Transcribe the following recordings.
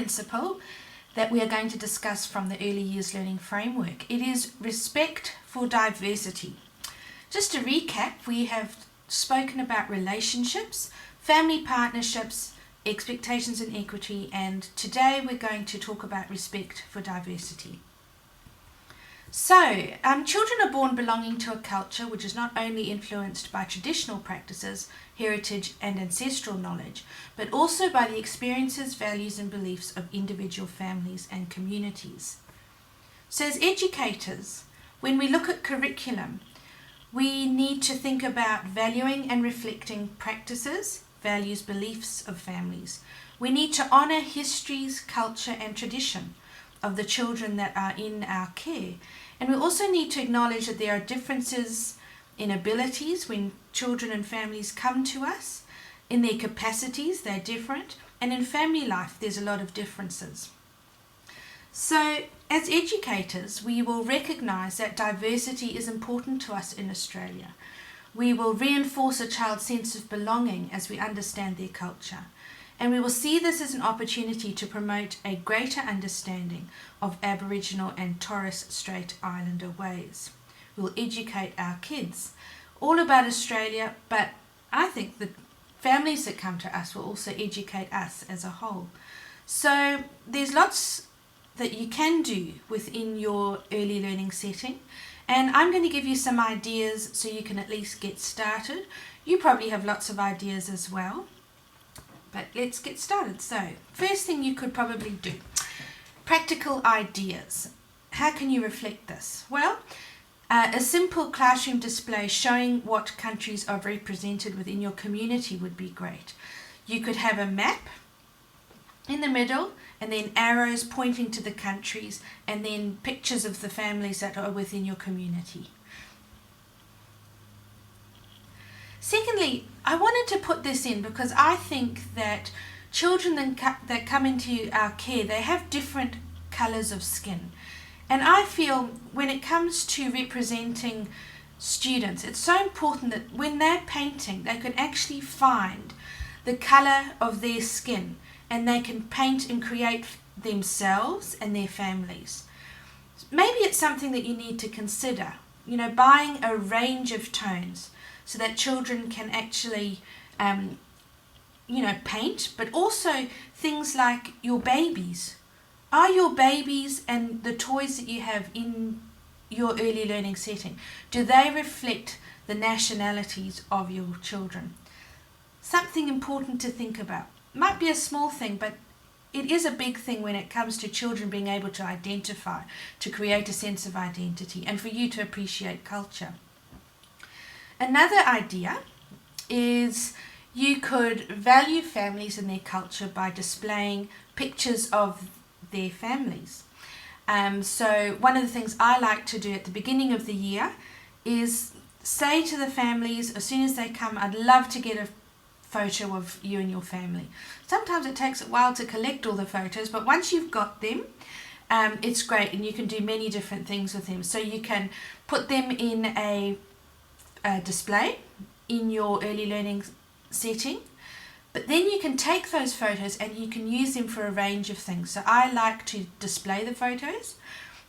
principle that we are going to discuss from the Early Years Learning Framework. It is respect for diversity. Just to recap, we have spoken about relationships, family partnerships, expectations and equity, and today we're going to talk about respect for diversity. So, children are born belonging to a culture which is not only influenced by traditional practices, heritage and ancestral knowledge, but also by the experiences, values and beliefs of individual families and communities. So as educators, when we look at curriculum, we need to think about valuing and reflecting practices, values, beliefs of families. We need to honour histories, culture and tradition of the children that are in our care. And we also need to acknowledge that there are differences in abilities when children and families come to us. In their capacities, they're different. And in family life, there's a lot of differences. So, as educators, we will recognise that diversity is important to us in Australia. We will reinforce a child's sense of belonging as we understand their culture. And we will see this as an opportunity to promote a greater understanding of Aboriginal and Torres Strait Islander ways. We will educate our kids all about Australia, but I think the families that come to us will also educate us as a whole. So there's lots that you can do within your early learning setting, and I'm going to give you some ideas so you can at least get started. You probably have lots of ideas as well. But let's get started. So, first thing you could probably do, practical ideas. How can you reflect this? Well, a simple classroom display showing what countries are represented within your community would be great. You could have a map in the middle and then arrows pointing to the countries and then pictures of the families that are within your community. Secondly, I wanted to put this in because I think that children that come into our care, they have different colours of skin. And I feel when it comes to representing students, it's so important that when they're painting, they can actually find the colour of their skin and they can paint and create themselves and their families. Maybe it's something that you need to consider, buying a range of tones, so that children can actually, paint, but also things like your babies. Are your babies and the toys that you have in your early learning setting, do they reflect the nationalities of your children? Something important to think about. Might be a small thing, but it is a big thing when it comes to children being able to identify, to create a sense of identity, and for you to appreciate culture. Another idea is you could value families and their culture by displaying pictures of their families. So one of the things I like to do at the beginning of the year is say to the families, as soon as they come, I'd love to get a photo of you and your family. Sometimes it takes a while to collect all the photos, but once you've got them, it's great, and you can do many different things with them. So you can put them in a display in your early learning setting, but then you can take those photos and you can use them for a range of things. So I like to display the photos,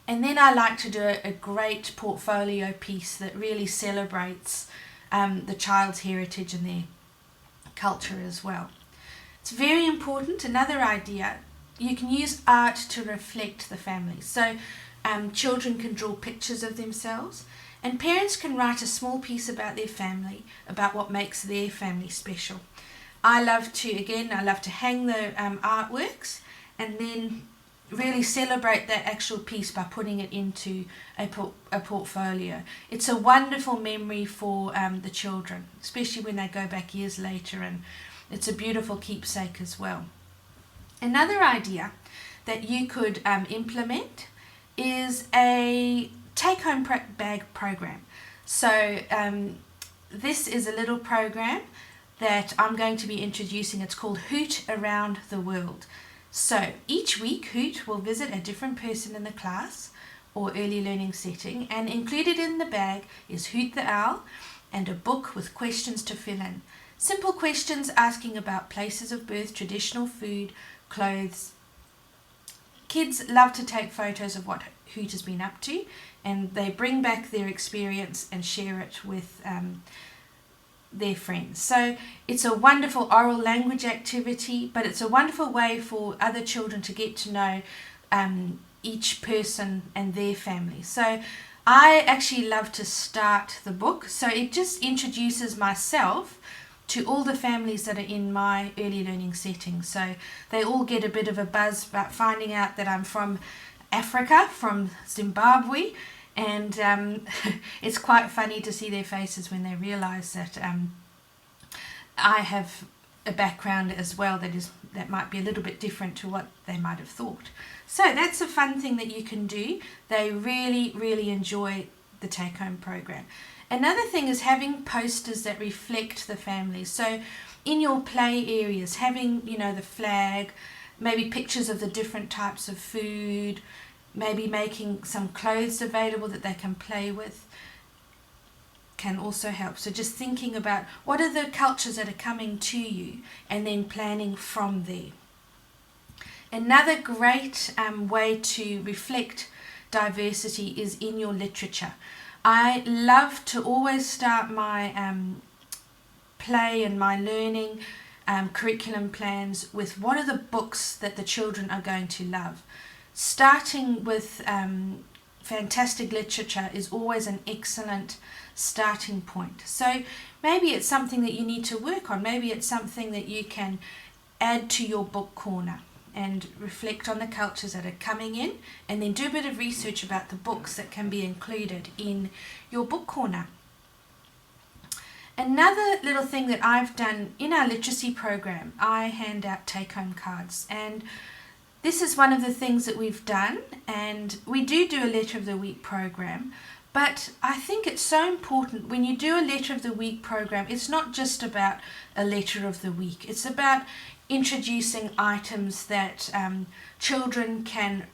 and then I like to do a great portfolio piece that really celebrates the child's heritage and their culture as well. It's very important. Another idea, you can use art to reflect the family. So children can draw pictures of themselves, and parents can write a small piece about their family, about what makes their family special. I love to hang the artworks and then really celebrate that actual piece by putting it into a portfolio. It's a wonderful memory for the children, especially when they go back years later, and it's a beautiful keepsake as well. Another idea that you could implement is a take-home bag program. So this is a little program that I'm going to be introducing. It's called Hoot Around the World. So each week Hoot will visit a different person in the class or early learning setting, and included in the bag is Hoot the Owl and a book with questions to fill in. Simple questions asking about places of birth, traditional food, clothes, kids love to take photos of what Hoot has been up to, and they bring back their experience and share it with their friends. So it's a wonderful oral language activity, but it's a wonderful way for other children to get to know each person and their family. So I actually love to start the book, so it just introduces myself to all the families that are in my early learning setting. So they all get a bit of a buzz about finding out that I'm from Africa, from Zimbabwe, and it's quite funny to see their faces when they realize that I have a background as well that might be a little bit different to what they might have thought. So that's a fun thing that you can do. They really, really enjoy the take-home program. Another thing is having posters that reflect the family. So in your play areas, having, the flag, maybe pictures of the different types of food, maybe making some clothes available that they can play with can also help. So just thinking about what are the cultures that are coming to you and then planning from there. Another great way to reflect diversity is in your literature. I love to always start my play and my learning curriculum plans with what are the books that the children are going to love. Starting with fantastic literature is always an excellent starting point. So maybe it's something that you need to work on. Maybe it's something that you can add to your book corner and reflect on the cultures that are coming in, and then do a bit of research about the books that can be included in your book corner. Another little thing that I've done in our literacy program, I hand out take-home cards, and this is one of the things that we've done, and we do a letter of the week program, but I think it's so important when you do a letter of the week program, it's not just about a letter of the week, it's about introducing items that children can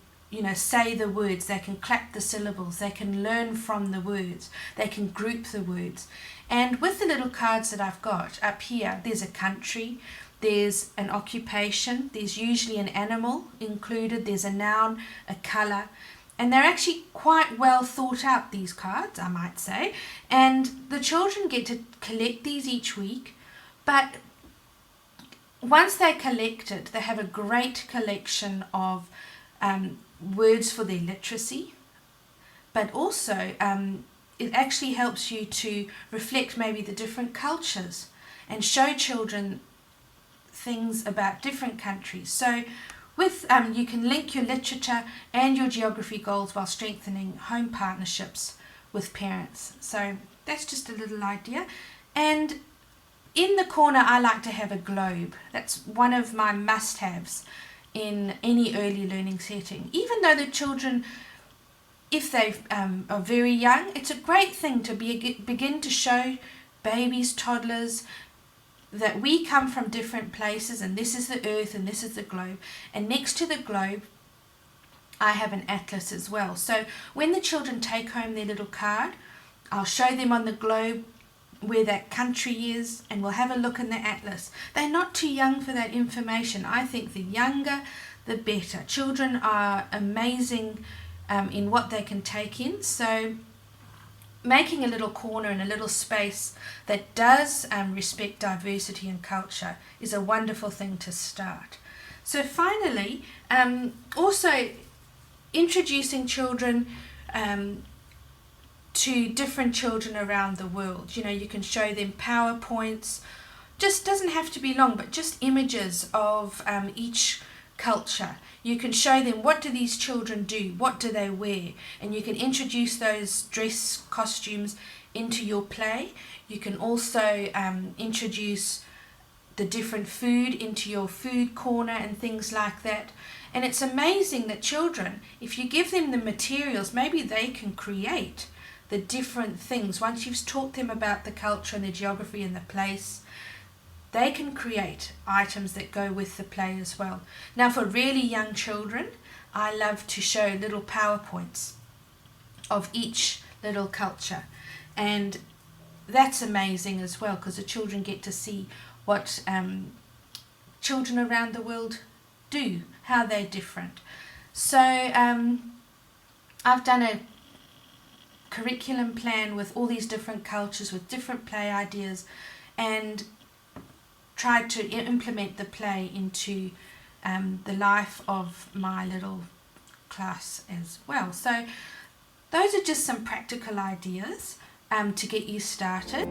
say the words, they can clap the syllables, they can learn from the words, they can group the words. And with the little cards that I've got up here, there's a country, there's an occupation, there's usually an animal included, there's a noun, a colour, and they're actually quite well thought out, these cards, I might say, and the children get to collect these each week, but once they're collected, they have a great collection of words for their literacy, but also it actually helps you to reflect maybe the different cultures and show children things about different countries. So with you can link your literature and your geography goals while strengthening home partnerships with parents. So that's just a little idea. And in the corner, I like to have a globe. That's one of my must-haves in any early learning setting. Even though the children, if they are very young, it's a great thing to begin to show babies, toddlers, that we come from different places, and this is the earth and this is the globe. And next to the globe, I have an atlas as well. So when the children take home their little card, I'll show them on the globe where that country is, and we'll have a look in the atlas. They're not too young for that information. I think the younger, the better. Children are amazing in what they can take in. So making a little corner and a little space that does respect diversity and culture is a wonderful thing to start. So finally, also introducing children to different children around the world. You can show them PowerPoints, just doesn't have to be long, but just images of each culture. You can show them, what do these children do, what do they wear, and you can introduce those dress costumes into your play. You can also introduce the different food into your food corner and things like that. And it's amazing that children, if you give them the materials, maybe they can create the different things. Once you've taught them about the culture and the geography and the place, they can create items that go with the play as well. Now for really young children, I love to show little PowerPoints of each little culture, and that's amazing as well, because the children get to see what children around the world do, how they're different. So I've done a curriculum plan with all these different cultures with different play ideas, and tried to implement the play into the life of my little class as well. So those are just some practical ideas to get you started.